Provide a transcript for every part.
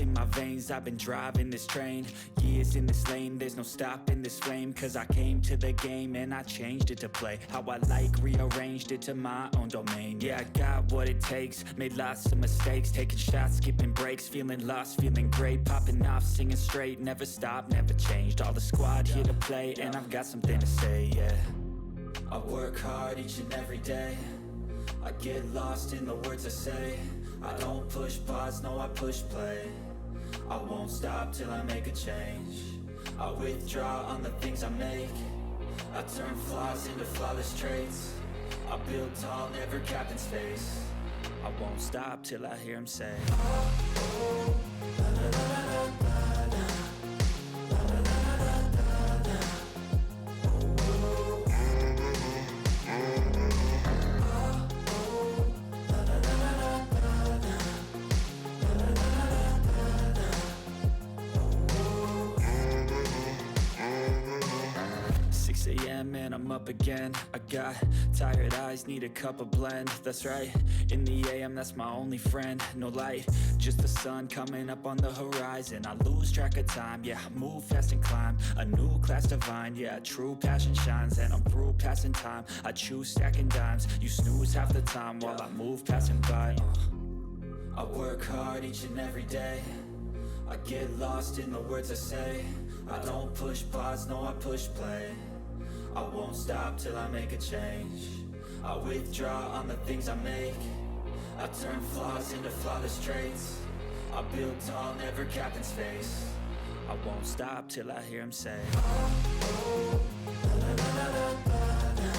in my veins, I've been driving this train. Years in this lane, there's no stopping this flame. Cause I came to the game and I changed it to play how I like, rearranged it to my own domain. Yeah, I got what it takes, made lots of mistakes, taking shots, skipping breaks, feeling lost, feeling great, popping off, singing straight, never stopped, never changed. All the squad here to play, and I've got something to say, yeah. I work hard each and every day, I get lost in the words I say. I don't push pause, no I push play. I won't stop till I make a change. I withdraw on the things I make. I turn flaws into flawless traits. I build tall, never capped in space. I won't stop till I hear him say, oh, oh, la, la, la, la, la, la. And I'm up again. I got tired eyes, need a cup of blend. That's right, in the AM, that's my only friend. No light, just the sun coming up on the horizon. I lose track of time, yeah, I move fast and climb a new class divine, yeah, true passion shines. And I'm through passing time, I choose stacking dimes. You snooze half the time while I move passing by. I work hard each and every day, I get lost in the words I say. I don't push pause, no I push play. I won't stop till I make a change. I withdraw on the things I make. I turn flaws into flawless traits. I build tall, never capped in space. I won't stop till I hear him say, oh, oh, la, la, la, la, la, la.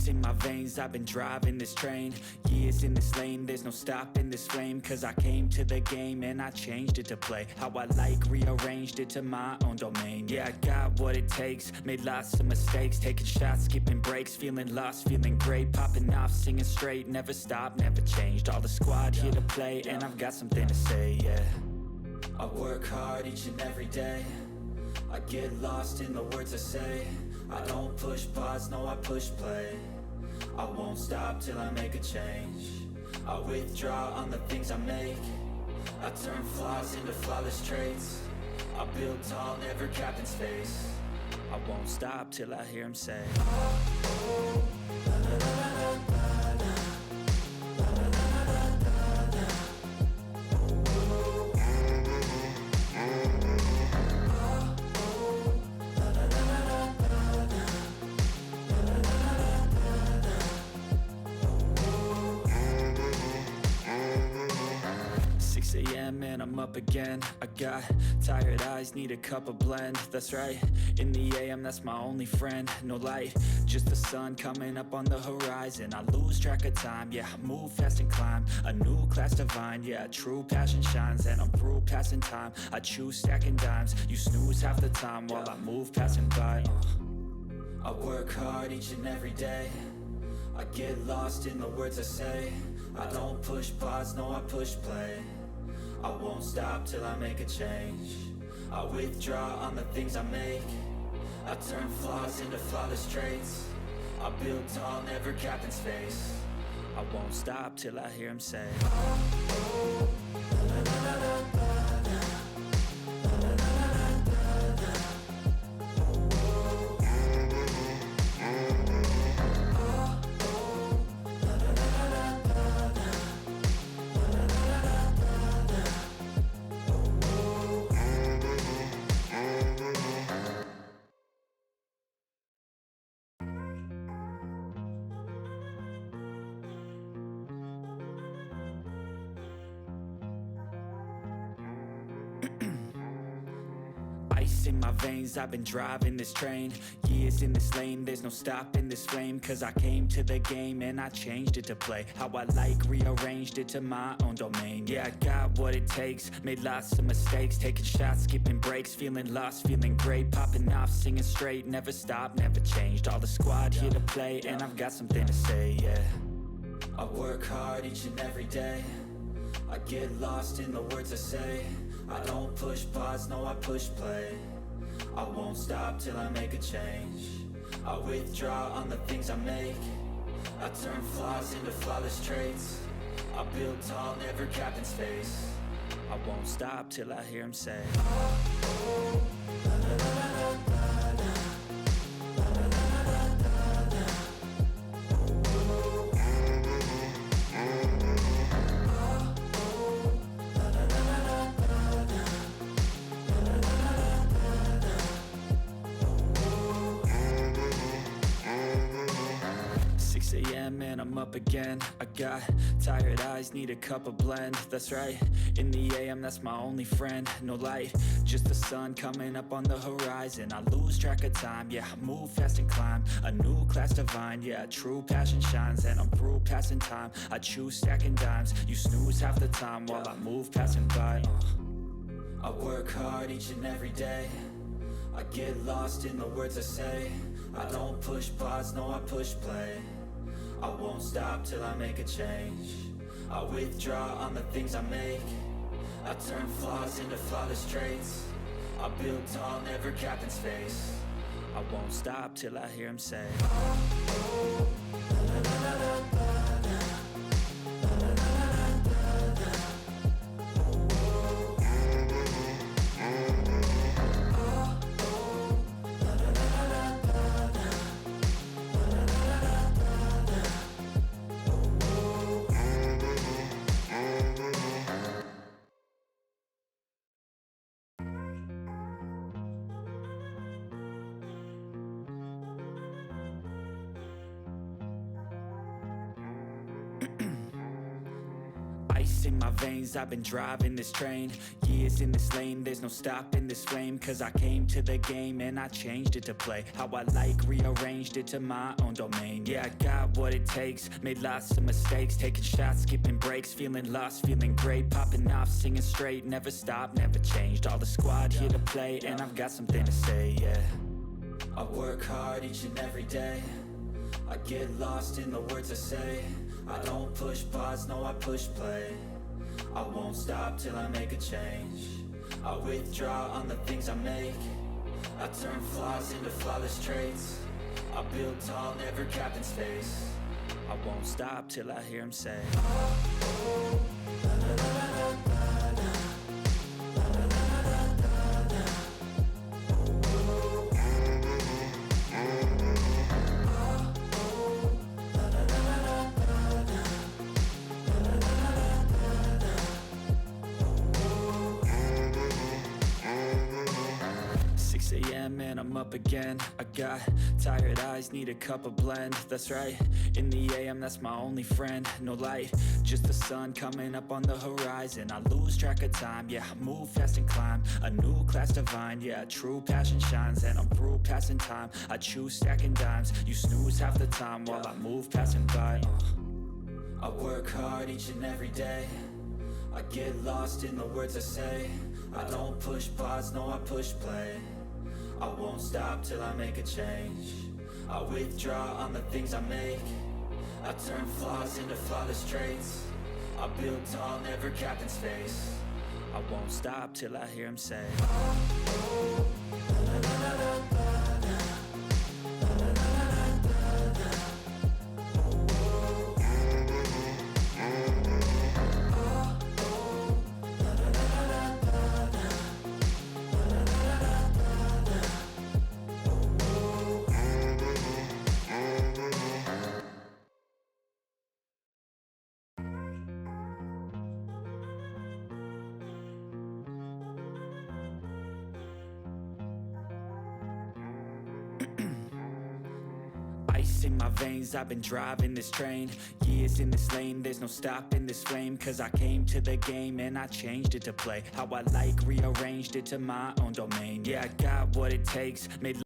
In my veins, I've been driving this train. Years in this lane, there's no stopping this flame. Cause I came to the game and I changed it to play how I like, rearranged it to my own domain. Yeah, I got what it takes, made lots of mistakes, taking shots, skipping breaks, feeling lost, feeling great, popping off, singing straight, never stopped, never changed. All the squad here to play, and I've got something to say, yeah. I work hard each and every day, I get lost in the words I say. I don't push pause, no I push play. I won't stop till I make a change. I withdraw on the things I make. I turn flaws into flawless traits. I build tall, never capped in space. I won't stop till I hear him say, oh, oh, la, la, la, la, la, la. And I'm up again. I got tired eyes, need a cup of blend. That's right, in the AM, that's my only friend. No light, just the sun coming up on the horizon. I lose track of time, yeah, I move fast and climb a new class divine, yeah, true passion shines. And I'm through passing time, I choose stacking dimes. You snooze half the time while I move passing by. I work hard each and every day, I get lost in the words I say. I don't push pause, no I push play. I won't stop till I make a change. I withdraw on the things I make. I turn flaws into flawless traits. I build tall, never capped in space. I won't stop till I hear him say, oh, oh, la, la, la, la, la, la. Ice in my veins, I've been driving this train. Years in this lane, there's no stopping this flame. Cause I came to the game and I changed it to play how I like, rearranged it to my own domain. Yeah, I got what it takes, made lots of mistakes, taking shots, skipping breaks, feeling lost, feeling great, popping off, singing straight, never stopped, never changed. All the squad here to play, and I've got something to say, yeah. I work hard each and every day, I get lost in the words I say. I don't push pause, no I push play. I won't stop till I make a change. I withdraw on the things I make. I turn flaws into flawless traits. I build tall, never capped in space. I won't stop till I hear him say, oh, la, la, la, la, la, la. And I'm up again. I got tired eyes, need a cup of blend. That's right, in the AM, that's my only friend. No light, just the sun coming up on the horizon. I lose track of time, yeah, I move fast and climb a new class divine, yeah, true passion shines. And I'm through passing time, I choose stacking dimes. You snooze half the time while I move passing by. I work hard each and every day, I get lost in the words I say. I don't push pause, no I push play. I won't stop till I make a change. I withdraw on the things I make. I turn flaws into flawless traits. I build tall, never capped in space. I won't stop till I hear him say, oh, oh, la, la, la, la, la, la. Ice in my veins, I've been driving this train. Years in this lane, there's no stopping this flame. Cause I came to the game and I changed it to play how I like, rearranged it to my own domain. Yeah, I got what it takes, made lots of mistakes, taking shots, skipping breaks, feeling lost, feeling great, popping off, singing straight, never stopped, never changed. All the squad here to play, and I've got something to say, yeah. I work hard each and every day, I get lost in the words I say. I don't push pause, no I push play. I won't stop till I make a change. I withdraw on the things I make. I turn flaws into flawless traits. I build tall, never capped in space. I won't stop till I hear him say, oh, oh, la, la, la, la, la, la. And I'm up again. I got tired eyes, need a cup of blend. That's right, in the AM, that's my only friend. No light, just the sun coming up on the horizon. I lose track of time, yeah, I move fast and climb a new class divine, yeah, true passion shines. And I'm through passing time, I choose stacking dimes. You snooze half the time while I move passing by. I work hard each and every day, I get lost in the words I say. I don't push pause, no I push play. I won't stop till I make a change. I withdraw on the things I make. I turn flaws into flawless traits. I build tall, never capped in space. I won't stop till I hear him say, oh, oh, la, la, la, la, la, la. ice in my veins, I've been driving this train. Years in this lane, there's no stopping this flame. Cause I came to the game and I changed it to play how I like, rearranged it to my own domain. Yeah, I got what it takes, made